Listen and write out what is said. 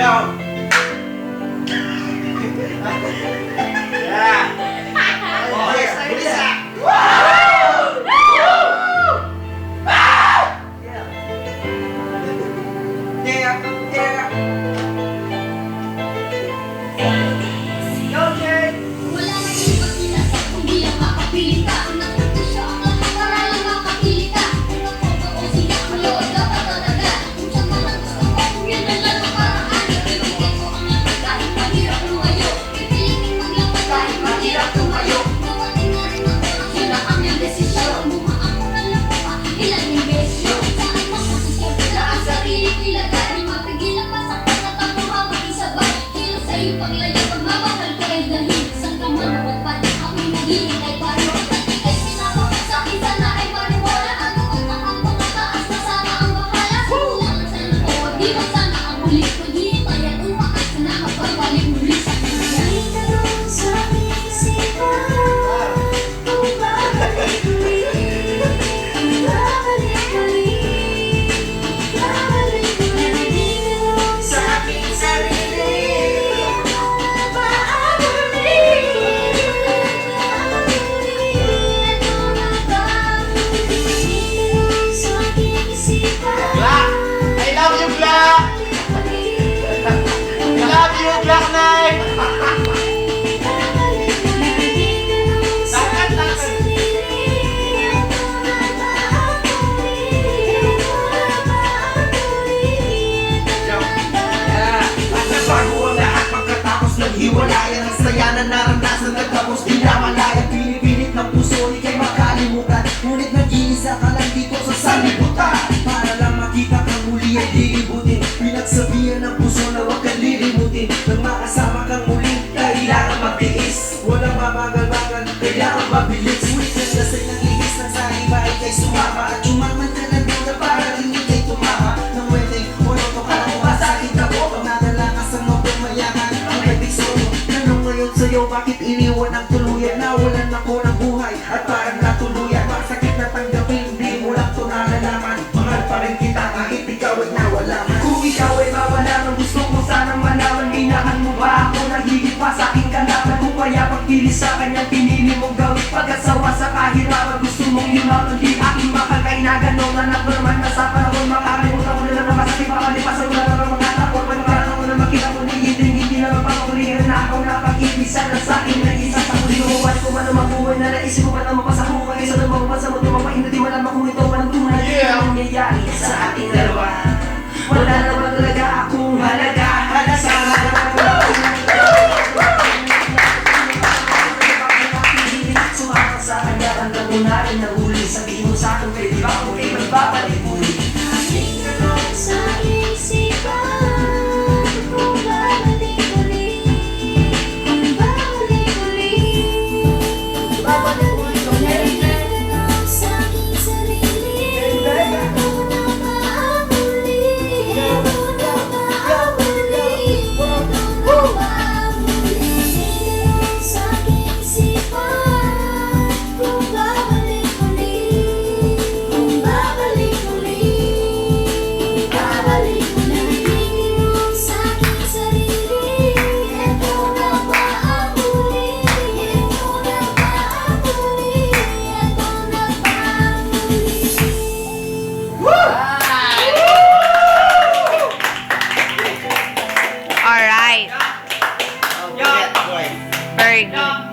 Yo! Yeah! Oh, yeah! Bilis ah! Yeah! Yeah! Yo, Jay! Wala na yung pagkinasak kung di lang makapili ka. Nakita siya ang lahat para lang makapili ka. Kung ako siya malood dapat talaga. Kung siya man ang gusto mo, kung yun na lang ang paraan. Ibigay ko ang lahat kahit mahirap tumayo. Pipilitin maglakad kahit mahirap tumayo. Nawating na rin ang aksyon na ang iyong desisyon. Bumaan mo na lang pa, ilan yung besyon. Saan mo posisyon, wala ang sarili ilagay. Di mapigil ang masakit na tapuha mag-isabay. Kilos sa iyong paglayo, pagmamahal ko ay dahil. Saan ka man nawapan, ako'y naghihintay paro. Ay pinapakot sa akin, sana ay maniwala. Ano ang nakambang mataas na sana ang bahala. Simulangan sa loob, di ba sana ang huli. Maghihintay at umakas na magbabalik muli sa kanya. May tanong sa aking isipan, kung babalik ulit, kung babalik ulit, babalik ulit. May tanong sa aking sarili, kung babalik Black! I love you, Black! I love you, Black Knight! Bago ang lahat pagkatapos ng hiwalayan. Ang saya na naranasan nagtapos di na malaya. Pinipilit ng puso di kay makalimutan. Ngunit nag-iisa ka lang dito sa sanlibutan. Para lang makita kang muli ay diibutin. Pinagsabihan ng puso na huwag kang lilimutin. Nang makasama kang muli, kailangan magtiis. Walang mabagal-bagal, kailangan mabilis. Ngunit nagdasay ng ihis na sa iba ay kay sumama. At yumaman ka ng duda para rin ikay tumama. Nang weteng, ulo ka lang masakit ako. Pag nadala ka sa mabong mayaman, ang ibig solo. Tanong ngayon sa'yo, bakit iniwan ang tuluyan? Nawalan ako ng buhay at parang natuluyan. Masakit na tanggapin, di mo lang ito nalalaman. Mahal pa rin kita kahit ikaw ay nawala. Kung ikaw ay mawala ng gusto mo sanang malaman. Minahan mo ba ako? Nagigit pa sa aking kalaban. Kung kaya pagpili sa kanya, pinili mong gawin. Pag-asawa sa kahirapan, gusto mong yumaman. Di aking makakainagan nung anak mo naman. Nasa panahon makakalimutan ko na lang makasakit. Makalipasan ko na lang ang mga tapon. Pagkakaroon ko na makita ko na hindi na mapapakulingan na ako na pag-ibisa na sa akin na isa sa huli. Umuwan ko man ang mabuhay na naisip ko pa na mapasako. Kaya sa namang bansa mo tumapain na di malaman kung ito man ang tunay. Ang nangyayari sa ating dalawa. Wala naman talaga akong halaga. Halasama sumama sa kanya, hanggang mo na rin nahuli. Sabihin mo sa akin, pwede ba ako kayo magbabalik muli? Aming tanong sa isipan, kung babalik ulit, kung babalik ulit, babalik ulit. Aming tanong sa aking sarili, ako na ba ang huli? Ako na ba ang huli? Ako na ba ang huli? Aming tanong sa aking isipan, kung babalik ulit, kung babalik ulit, babalik ulit. Aming tanong sa aking sarili, ito na ba ang huli? Ito na ba ang huli? Ito na ba ang huli? Alright. Yo! Boy! Very good.